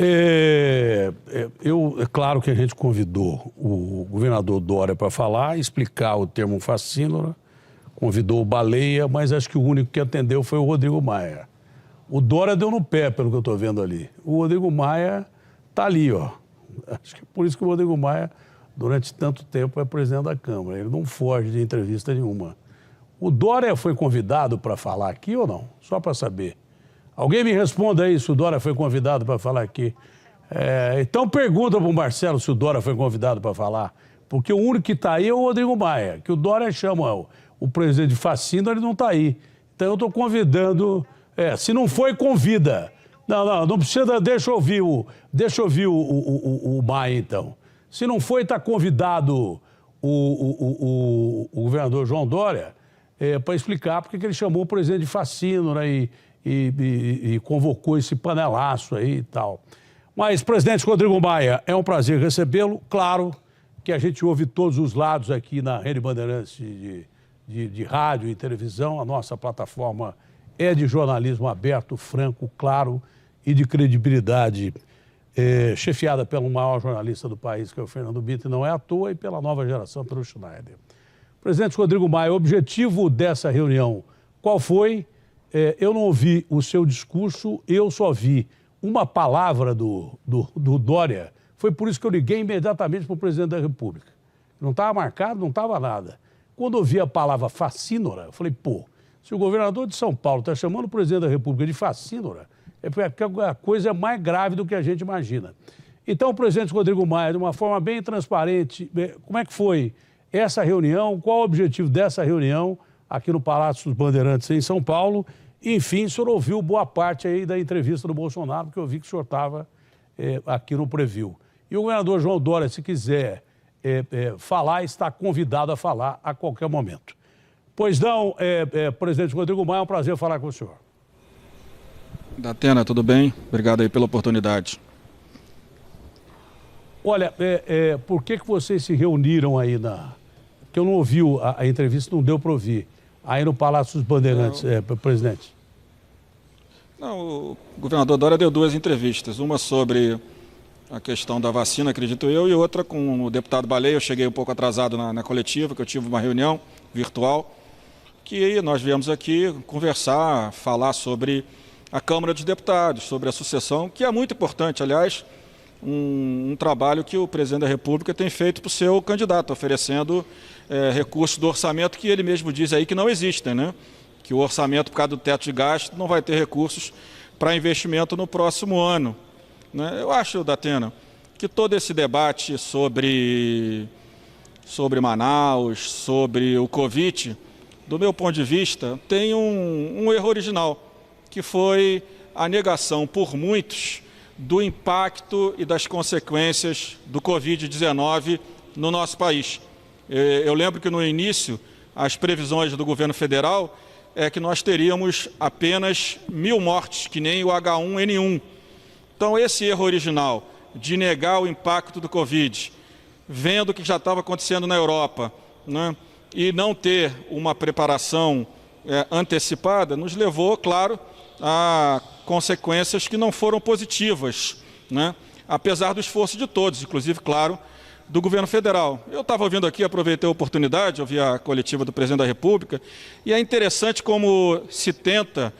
É claro que a gente convidou o governador Dória para falar, explicar o termo facínora, convidou o Baleia, mas acho que o único que atendeu foi o Rodrigo Maia. O Dória deu no pé, pelo que eu estou vendo ali. O Rodrigo Maia está ali, ó. Acho que é por isso que o Rodrigo Maia, durante tanto tempo, é presidente da Câmara. Ele não foge de entrevista nenhuma. O Dória foi convidado para falar aqui ou não? Só para saber. Alguém me responda aí se o Dória foi convidado para falar aqui. Então pergunta para o Marcelo se o Dória foi convidado para falar. Porque o único que está aí é o Rodrigo Maia, que o Dória chama o presidente de Facínora, ele não está aí. Então eu estou convidando... se não foi, convida. Não precisa... Deixa eu ouvir o Maia, então. Se não foi, está convidado o governador João Dória para explicar porque que ele chamou o presidente de Facínora e convocou esse panelaço aí e tal. Mas, presidente Rodrigo Maia, é um prazer recebê-lo. Claro que a gente ouve todos os lados aqui na Rede Bandeirantes de rádio e televisão. A nossa plataforma é de jornalismo aberto, franco, claro e de credibilidade, chefiada pelo maior jornalista do país, que é o Fernando Bitter, não é à toa, e pela nova geração, pelo Schneider. Presidente Rodrigo Maia, o objetivo dessa reunião, qual foi? Eu não ouvi o seu discurso, eu só vi uma palavra do Dória. Foi por isso que eu liguei imediatamente para o presidente da República. Não estava marcado, não estava nada. Quando eu vi a palavra facínora, eu falei, se o governador de São Paulo está chamando o presidente da República de facínora, é porque a coisa é mais grave do que a gente imagina. Então, o presidente Rodrigo Maia, de uma forma bem transparente, como é que foi essa reunião? Qual o objetivo dessa reunião aqui no Palácio dos Bandeirantes, em São Paulo? Enfim, o senhor ouviu boa parte aí da entrevista do Bolsonaro, porque eu vi que o senhor estava aqui no Preview. E o governador João Dória, se quiser falar, está convidado a falar a qualquer momento. Pois não, presidente Rodrigo Maia, é um prazer falar com o senhor. Datena, tudo bem? Obrigado aí pela oportunidade. Olha, por que vocês se reuniram aí que eu não ouvi a entrevista, não deu para ouvir. Aí no Palácio dos Bandeirantes, presidente. Não, o governador Dória deu duas entrevistas. Uma sobre a questão da vacina, acredito eu, e outra com o deputado Baleia. Eu cheguei um pouco atrasado na coletiva, que eu tive uma reunião virtual, que nós viemos aqui conversar, falar sobre a Câmara dos Deputados, sobre a sucessão, que é muito importante, aliás, um trabalho que o presidente da República tem feito para o seu candidato, oferecendo recursos do orçamento que ele mesmo diz aí que não existem, né? Que o orçamento, por causa do teto de gasto, não vai ter recursos para investimento no próximo ano, né? Eu acho, Datena, que todo esse debate sobre Manaus, sobre o Covid, do meu ponto de vista, tem um erro original, que foi a negação por muitos do impacto e das consequências do Covid-19 no nosso país. Eu lembro que no início, as previsões do governo federal é que nós teríamos apenas 1.000 mortes, que nem o H1N1. Então, esse erro original de negar o impacto do Covid, vendo o que já estava acontecendo na Europa, né, e não ter uma preparação antecipada, nos levou, claro, a consequências que não foram positivas, né? Apesar do esforço de todos, inclusive, claro, do governo federal. Eu estava ouvindo aqui, aproveitei a oportunidade, ouvi a coletiva do presidente da República, e é interessante como se tenta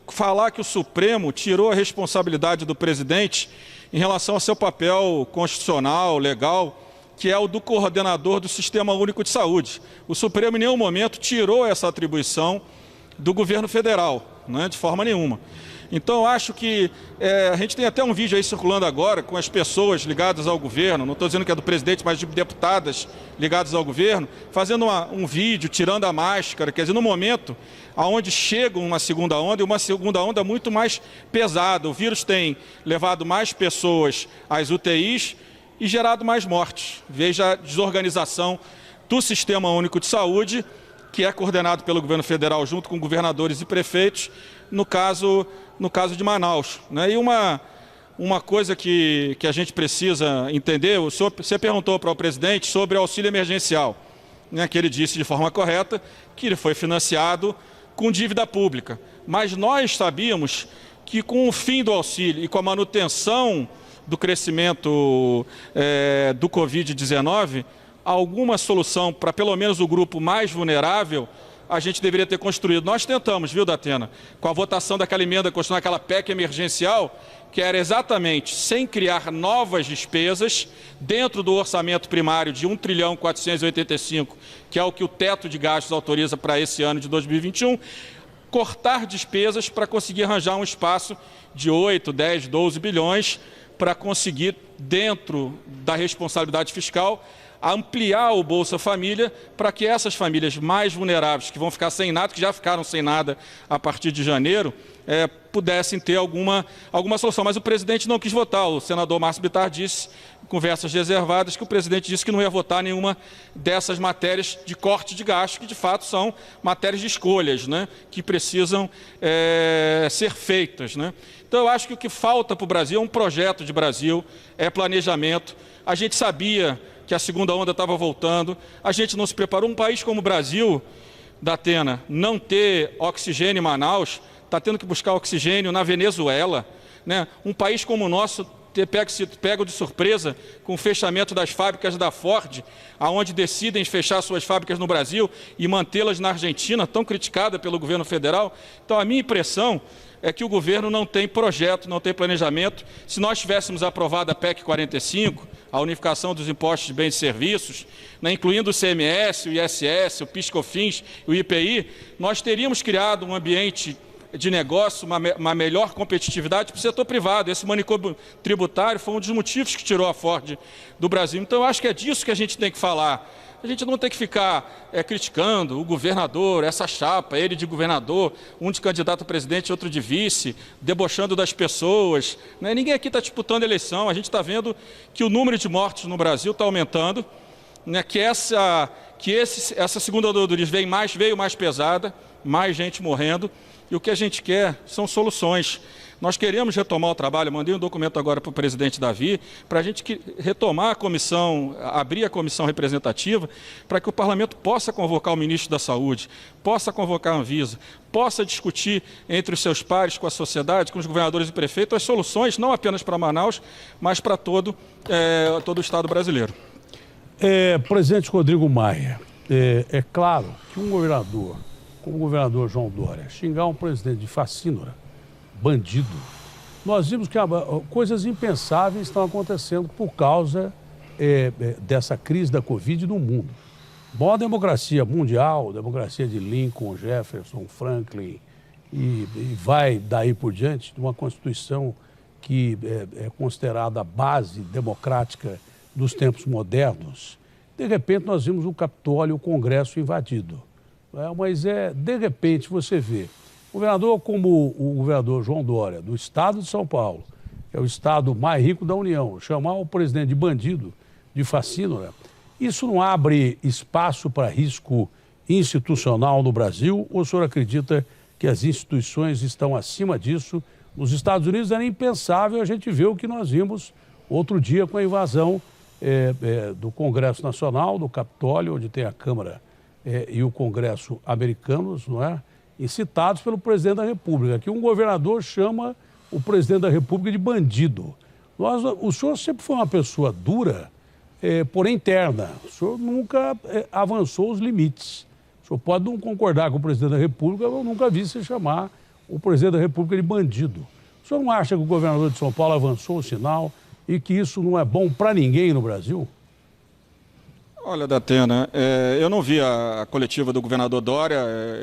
falar que o Supremo tirou a responsabilidade do presidente em relação ao seu papel constitucional, legal, que é o do coordenador do Sistema Único de Saúde. O Supremo, em nenhum momento, tirou essa atribuição do governo federal, né, de forma nenhuma. Então, eu acho que a gente tem até um vídeo aí circulando agora com as pessoas ligadas ao governo, não estou dizendo que é do presidente, mas de deputadas ligadas ao governo, fazendo um vídeo, tirando a máscara, quer dizer, no momento onde chega uma segunda onda, e uma segunda onda muito mais pesada. O vírus tem levado mais pessoas às UTIs e gerado mais mortes. Veja a desorganização do Sistema Único de Saúde, que é coordenado pelo governo federal junto com governadores e prefeitos, no caso de Manaus, né? E uma coisa que a gente precisa entender, você perguntou para o presidente sobre o auxílio emergencial, né, que ele disse de forma correta que ele foi financiado com dívida pública. Mas nós sabíamos que com o fim do auxílio e com a manutenção do crescimento do Covid-19, alguma solução para pelo menos o grupo mais vulnerável a gente deveria ter construído. Nós tentamos, viu, Datena, com a votação daquela emenda, construir aquela PEC emergencial, que era exatamente sem criar novas despesas dentro do orçamento primário de 1.485 trilhão, que é o que o teto de gastos autoriza para esse ano de 2021, cortar despesas para conseguir arranjar um espaço de 8, 10, 12 bilhões para conseguir, dentro da responsabilidade fiscal, ampliar o Bolsa Família para que essas famílias mais vulneráveis, que vão ficar sem nada, que já ficaram sem nada a partir de janeiro, pudessem ter alguma solução. Mas o presidente não quis votar. O senador Márcio Bittar disse, em conversas reservadas, que o presidente disse que não ia votar nenhuma dessas matérias de corte de gastos, que de fato são matérias de escolhas, né, que precisam ser feitas, né. Então eu acho que o que falta para o Brasil é um projeto de Brasil, é planejamento. A gente sabia que a segunda onda estava voltando, a gente não se preparou. Um país como o Brasil, Datena, não ter oxigênio em Manaus, está tendo que buscar oxigênio na Venezuela, né? Um país como o nosso pego de surpresa com o fechamento das fábricas da Ford, aonde decidem fechar suas fábricas no Brasil e mantê-las na Argentina, tão criticada pelo governo federal. Então a minha impressão é que o governo não tem projeto, não tem planejamento. Se nós tivéssemos aprovado a PEC 45, a unificação dos impostos de bens e serviços, né, incluindo o CMS, o ISS, o PIS/COFINS e o IPI, nós teríamos criado um ambiente de negócio, uma melhor competitividade para o setor privado. Esse manicômio tributário foi um dos motivos que tirou a Ford do Brasil. Então, eu acho que é disso que a gente tem que falar. A gente não tem que ficar criticando o governador, essa chapa, ele de governador, um de candidato a presidente, outro de vice, debochando das pessoas, né? Ninguém aqui está disputando eleição. A gente está vendo que o número de mortes no Brasil está aumentando, né? Que essa segunda onda do vírus veio mais pesada, mais gente morrendo, e o que a gente quer são soluções. Nós queremos retomar o trabalho, mandei um documento agora para o presidente Davi, para a gente retomar a comissão, abrir a comissão representativa, para que o parlamento possa convocar o ministro da Saúde, possa convocar a Anvisa, possa discutir entre os seus pares, com a sociedade, com os governadores e prefeitos, as soluções, não apenas para Manaus, mas para todo o Estado brasileiro. Presidente Rodrigo Maia, é claro que um governador, como o governador João Dória, xingar um presidente de facínora, bandido, nós vimos que coisas impensáveis estão acontecendo por causa dessa crise da Covid no mundo. Bom, a democracia mundial, democracia de Lincoln, Jefferson, Franklin, e vai daí por diante, de uma Constituição que é considerada a base democrática dos tempos modernos. De repente nós vimos o Capitólio, o Congresso invadido. Mas de repente você vê um governador como o governador João Dória, do estado de São Paulo, que é o estado mais rico da União, chamar o presidente de bandido, de facínora, isso não abre espaço para risco institucional no Brasil? Ou o senhor acredita que as instituições estão acima disso? Nos Estados Unidos era impensável a gente ver o que nós vimos outro dia com a invasão do Congresso Nacional, do Capitólio, onde tem a Câmara e o Congresso americanos, não é? Incitados pelo presidente da República, que um governador chama o presidente da República de bandido. O senhor sempre foi uma pessoa dura, porém terna. O senhor nunca avançou os limites. O senhor pode não concordar com o presidente da República, eu nunca vi você chamar o presidente da República de bandido. O senhor não acha que o governador de São Paulo avançou o sinal e que isso não é bom para ninguém no Brasil? Olha, Datena, eu não vi a coletiva do governador Dória,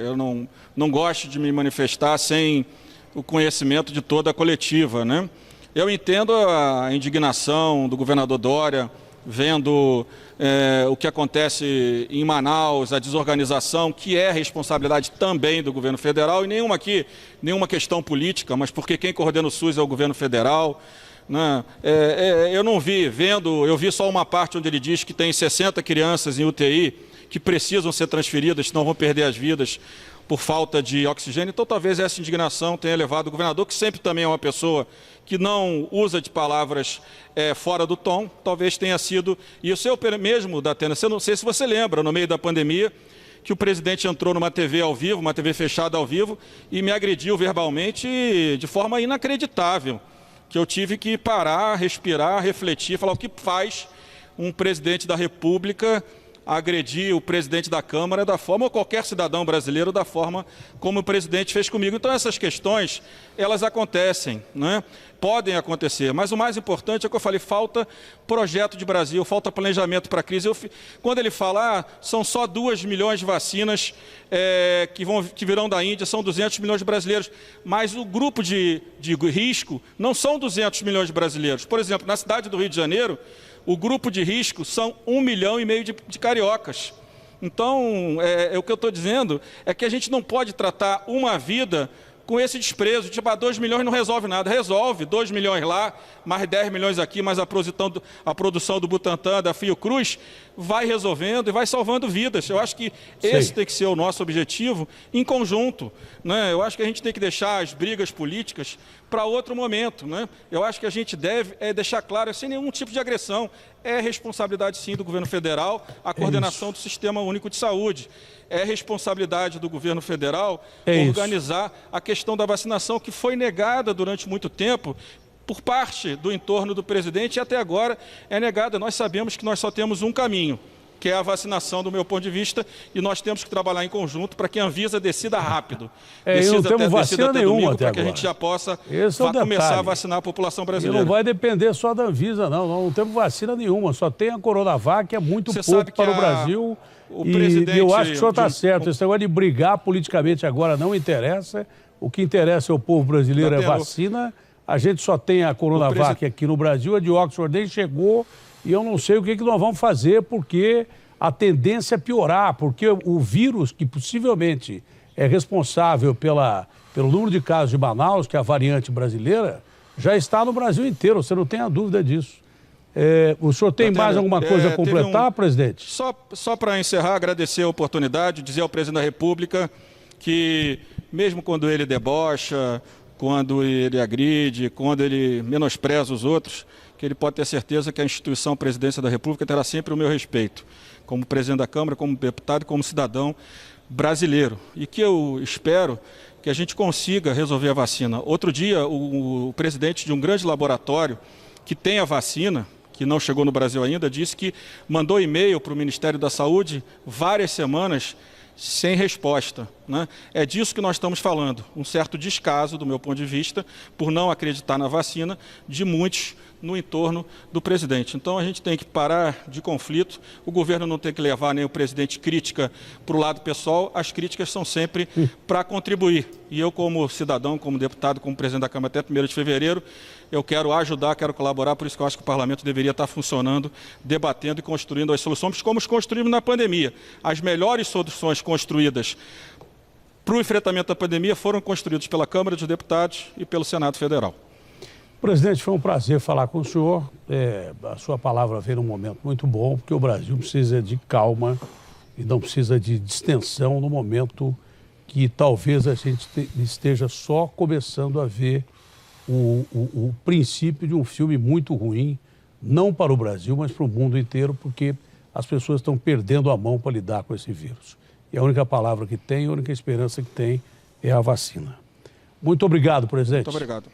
eu não gosto de me manifestar sem o conhecimento de toda a coletiva, né? Eu entendo a indignação do governador Dória, vendo o que acontece em Manaus, a desorganização, que é responsabilidade também do governo federal, e nenhuma questão política, mas porque quem coordena o SUS é o governo federal. Não, eu não vi, eu vi só uma parte onde ele diz que tem 60 crianças em UTI que precisam ser transferidas, senão vão perder as vidas por falta de oxigênio. Então talvez essa indignação tenha levado o governador, que sempre também é uma pessoa que não usa de palavras fora do tom, talvez tenha sido isso. Eu mesmo, Datena, não sei se você lembra, no meio da pandemia, que o presidente entrou numa TV ao vivo, uma TV fechada ao vivo, e me agrediu verbalmente de forma inacreditável, que eu tive que parar, respirar, refletir, falar o que faz um presidente da República agredir o presidente da Câmara da forma, ou qualquer cidadão brasileiro, da forma como o presidente fez comigo. Então, essas questões, elas acontecem, né? Podem acontecer, mas o mais importante é que eu falei, falta projeto de Brasil, falta planejamento para a crise. Quando ele fala, são só 2 milhões de vacinas que virão da Índia, são 200 milhões de brasileiros, mas o grupo de risco não são 200 milhões de brasileiros. Por exemplo, na cidade do Rio de Janeiro, o grupo de risco são 1,5 milhão de cariocas. Então, o que eu estou dizendo é que a gente não pode tratar uma vida com esse desprezo, tipo, 2 milhões não resolve nada. Resolve, 2 milhões lá, mais 10 milhões aqui, mais a produção do Butantan, da Fiocruz, vai resolvendo e vai salvando vidas. Eu acho que esse tem que ser o nosso objetivo em conjunto, né? Eu acho que a gente tem que deixar as brigas políticas para outro momento, né? Eu acho que a gente deve deixar claro, sem nenhum tipo de agressão, é responsabilidade sim do governo federal, a coordenação do Sistema Único de Saúde. É responsabilidade do governo federal organizar a questão da vacinação, que foi negada durante muito tempo por parte do entorno do presidente e até agora é negada. Nós sabemos que nós só temos um caminho, que é a vacinação, do meu ponto de vista, e nós temos que trabalhar em conjunto para que a Anvisa decida rápido. Não temos vacina nenhuma para que a gente já possa começar a vacinar a população brasileira. E não vai depender só da Anvisa, não temos vacina nenhuma, só tem a Coronavac, que é muito pouco para o Brasil. E eu acho que o senhor está certo, esse negócio de brigar politicamente agora não interessa, o que interessa é o povo brasileiro, é vacina. A gente só tem a Coronavac aqui no Brasil, a de Oxford nem chegou, e eu não sei o que nós vamos fazer, porque a tendência é piorar, porque o vírus que possivelmente é responsável pelo número de casos de Manaus, que é a variante brasileira, já está no Brasil inteiro, você não tem a dúvida disso. O senhor tem mais alguma coisa a completar, presidente? Só para encerrar, agradecer a oportunidade, dizer ao presidente da República que, mesmo quando ele debocha, quando ele agride, quando ele menospreza os outros, que ele pode ter certeza que a instituição Presidência da República terá sempre o meu respeito, como presidente da Câmara, como deputado e como cidadão brasileiro. E que eu espero que a gente consiga resolver a vacina. Outro dia, o presidente de um grande laboratório que tem a vacina, que não chegou no Brasil ainda, disse que mandou e-mail para o Ministério da Saúde várias semanas sem resposta, né? É disso que nós estamos falando, um certo descaso, do meu ponto de vista, por não acreditar na vacina, de muitos no entorno do presidente. Então a gente tem que parar de conflito, o governo não tem que levar nem o presidente crítica para o lado pessoal, as críticas são sempre para contribuir. E eu, como cidadão, como deputado, como presidente da Câmara até 1º de fevereiro, eu quero ajudar, quero colaborar, por isso que eu acho que o parlamento deveria estar funcionando, debatendo e construindo as soluções, como os construímos na pandemia. As melhores soluções construídas para o enfrentamento da pandemia foram construídas pela Câmara dos Deputados e pelo Senado Federal. Presidente, foi um prazer falar com o senhor. A sua palavra veio num momento muito bom, porque o Brasil precisa de calma e não precisa de distensão no momento que talvez a gente esteja só começando a ver o princípio de um filme muito ruim, não para o Brasil, mas para o mundo inteiro, porque as pessoas estão perdendo a mão para lidar com esse vírus. E a única palavra que tem, a única esperança que tem é a vacina. Muito obrigado, presidente. Muito obrigado.